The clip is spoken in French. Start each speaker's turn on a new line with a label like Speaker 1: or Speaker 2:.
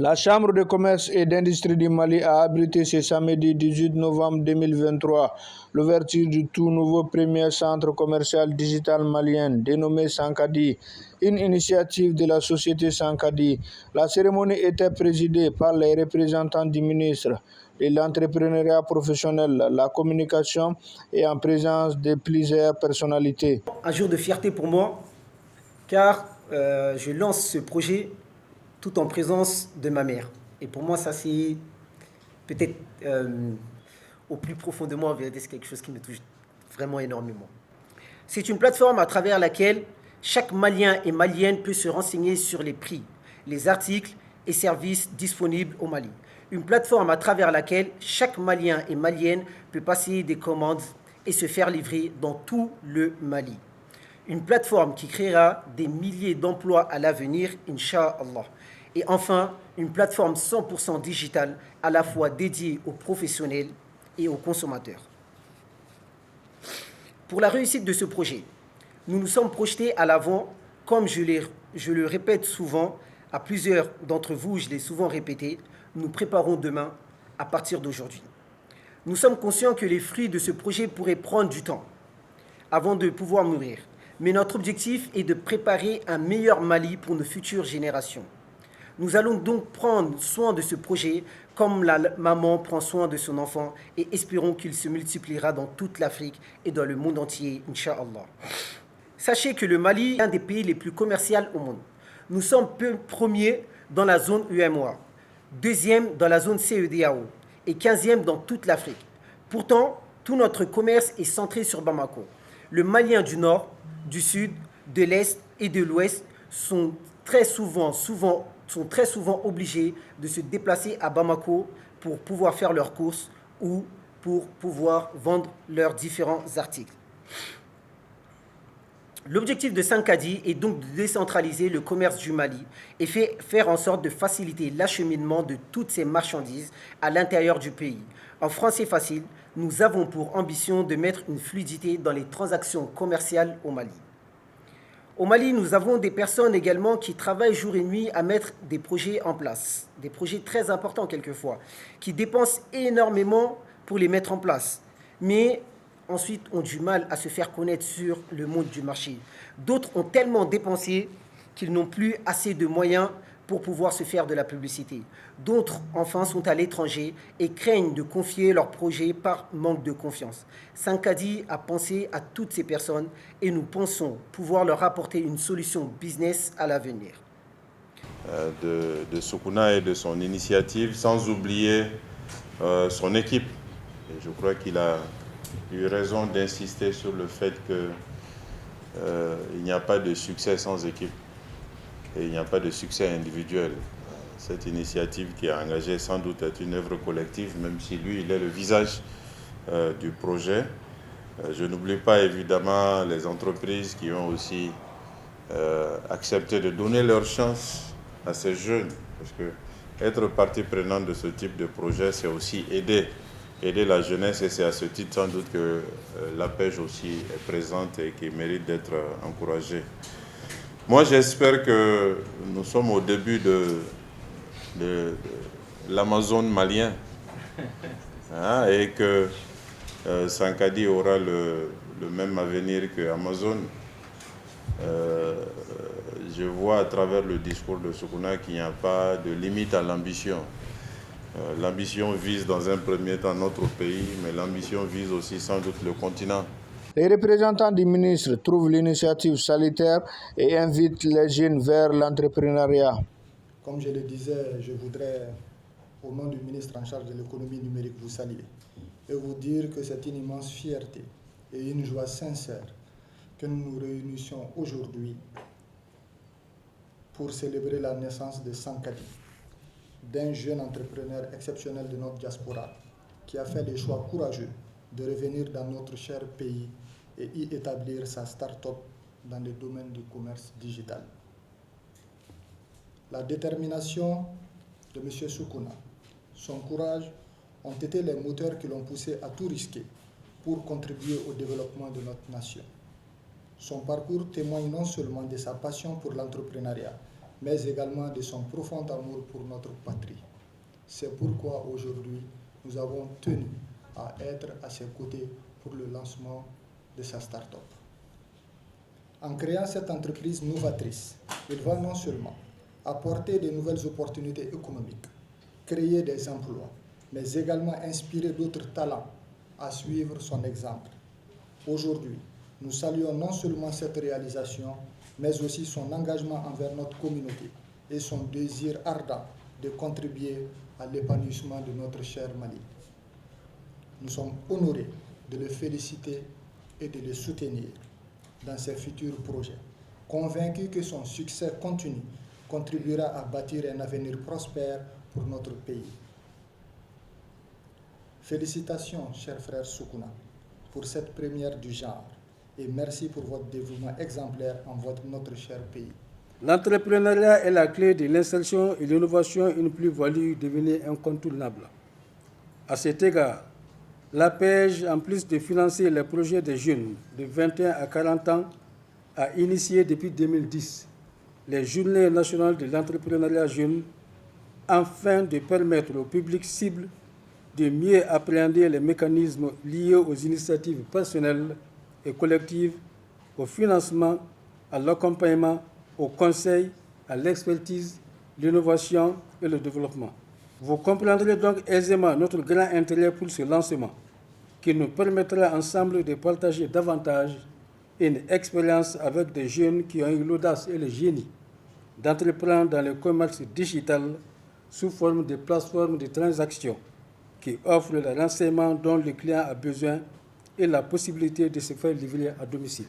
Speaker 1: La Chambre de commerce et d'industrie du Mali a abrité ce samedi 18 novembre 2023 l'ouverture du tout nouveau premier centre commercial digital malien dénommé Sankadi, une initiative de la société Sankadi. La cérémonie était présidée par les représentants du ministre de l'entrepreneuriat professionnel, la communication et en présence de plusieurs personnalités.
Speaker 2: Un jour de fierté pour moi, car je lance ce projet tout en présence de ma mère. Et pour moi, ça c'est peut-être au plus profond de moi, en vérité, c'est quelque chose qui me touche vraiment énormément. C'est une plateforme à travers laquelle chaque Malien et Malienne peut se renseigner sur les prix, les articles et services disponibles au Mali. Une plateforme à travers laquelle chaque Malien et Malienne peut passer des commandes et se faire livrer dans tout le Mali. Une plateforme qui créera des milliers d'emplois à l'avenir, Inch'Allah. Et enfin, une plateforme 100% digitale, à la fois dédiée aux professionnels et aux consommateurs. Pour la réussite de ce projet, nous nous sommes projetés à l'avant, comme je le répète souvent, à plusieurs d'entre vous, je l'ai souvent répété, nous préparons demain à partir d'aujourd'hui. Nous sommes conscients que les fruits de ce projet pourraient prendre du temps avant de pouvoir mûrir. Mais notre objectif est de préparer un meilleur Mali pour nos futures générations. Nous allons donc prendre soin de ce projet comme la maman prend soin de son enfant et espérons qu'il se multipliera dans toute l'Afrique et dans le monde entier, Inch'Allah. Sachez que le Mali est l'un des pays les plus commerciaux au monde. Nous sommes premiers dans la zone UEMOA, deuxième dans la zone CEDEAO et 15e dans toute l'Afrique. Pourtant, tout notre commerce est centré sur Bamako. Le Malien du Nord, du Sud, de l'Est et de l'Ouest sont très souvent obligés de se déplacer à Bamako pour pouvoir faire leurs courses ou pour pouvoir vendre leurs différents articles. L'objectif de Sankadi est donc de décentraliser le commerce du Mali et faire en sorte de faciliter l'acheminement de toutes ces marchandises à l'intérieur du pays. En français facile, nous avons pour ambition de mettre une fluidité dans les transactions commerciales au Mali. Au Mali, nous avons des personnes également qui travaillent jour et nuit à mettre des projets en place, des projets très importants quelquefois, qui dépensent énormément pour les mettre en place, mais ensuite ont du mal à se faire connaître sur le monde du marché. D'autres ont tellement dépensé qu'ils n'ont plus assez de moyens pour pouvoir se faire de la publicité. D'autres, enfin, sont à l'étranger et craignent de confier leurs projets par manque de confiance. Sankadi a pensé à toutes ces personnes et nous pensons pouvoir leur apporter une solution business à l'avenir.
Speaker 3: De Soukouna et de son initiative, sans oublier son équipe. Et je crois qu'il a eu raison d'insister sur le fait qu'il n'y a pas de succès sans équipe. Et il n'y a pas de succès individuel. Cette initiative qui a engagé sans doute est une œuvre collective, même si lui, il est le visage du projet. Je n'oublie pas évidemment les entreprises qui ont aussi accepté de donner leur chance à ces jeunes. Parce que être partie prenante de ce type de projet, c'est aussi aider la jeunesse. Et c'est à ce titre sans doute que l'APEJ aussi est présente et qui mérite d'être encouragée. Moi, j'espère que nous sommes au début de l'Amazone malien et que Sankadi aura le même avenir que Amazon. Je vois à travers le discours de Soukouna qu'il n'y a pas de limite à l'ambition. L'ambition vise dans un premier temps notre pays, mais l'ambition vise aussi sans doute le continent.
Speaker 1: Les représentants du ministre trouvent l'initiative salutaire et invitent les jeunes vers l'entrepreneuriat.
Speaker 4: Comme je le disais, je voudrais, au nom du ministre en charge de l'économie numérique, vous saluer et vous dire que c'est une immense fierté et une joie sincère que nous nous réunissions aujourd'hui pour célébrer la naissance de Sankadi, d'un jeune entrepreneur exceptionnel de notre diaspora qui a fait des choix courageux de revenir dans notre cher pays et y établir sa start-up dans le domaine du commerce digital. La détermination de M. Soukouna, son courage ont été les moteurs qui l'ont poussé à tout risquer pour contribuer au développement de notre nation. Son parcours témoigne non seulement de sa passion pour l'entrepreneuriat, mais également de son profond amour pour notre patrie. C'est pourquoi aujourd'hui, nous avons tenu à être à ses côtés pour le lancement de sa start-up. En créant cette entreprise novatrice, il va non seulement apporter de nouvelles opportunités économiques, créer des emplois, mais également inspirer d'autres talents à suivre son exemple. Aujourd'hui, nous saluons non seulement cette réalisation, mais aussi son engagement envers notre communauté et son désir ardent de contribuer à l'épanouissement de notre cher Mali. Nous sommes honorés de le féliciter et de le soutenir dans ses futurs projets, convaincus que son succès continu contribuera à bâtir un avenir prospère pour notre pays. Félicitations, chers frères Soukouna, pour cette première du genre et merci pour votre dévouement exemplaire en notre cher pays.
Speaker 5: L'entrepreneuriat est la clé de l'insertion et l'innovation, une plus-value devenue incontournable. À cet égard, l'APEJ, en plus de financer les projets des jeunes de 21 à 40 ans, a initié depuis 2010 les Journées nationales de l'entrepreneuriat jeune, afin de permettre au public cible de mieux appréhender les mécanismes liés aux initiatives personnelles et collectives, au financement, à l'accompagnement, au conseil, à l'expertise, l'innovation et le développement. Vous comprendrez donc aisément notre grand intérêt pour ce lancement, qui nous permettra ensemble de partager davantage une expérience avec des jeunes qui ont eu l'audace et le génie d'entreprendre dans le commerce digital sous forme de plateformes de transaction qui offrent le renseignement dont le client a besoin et la possibilité de se faire livrer à domicile.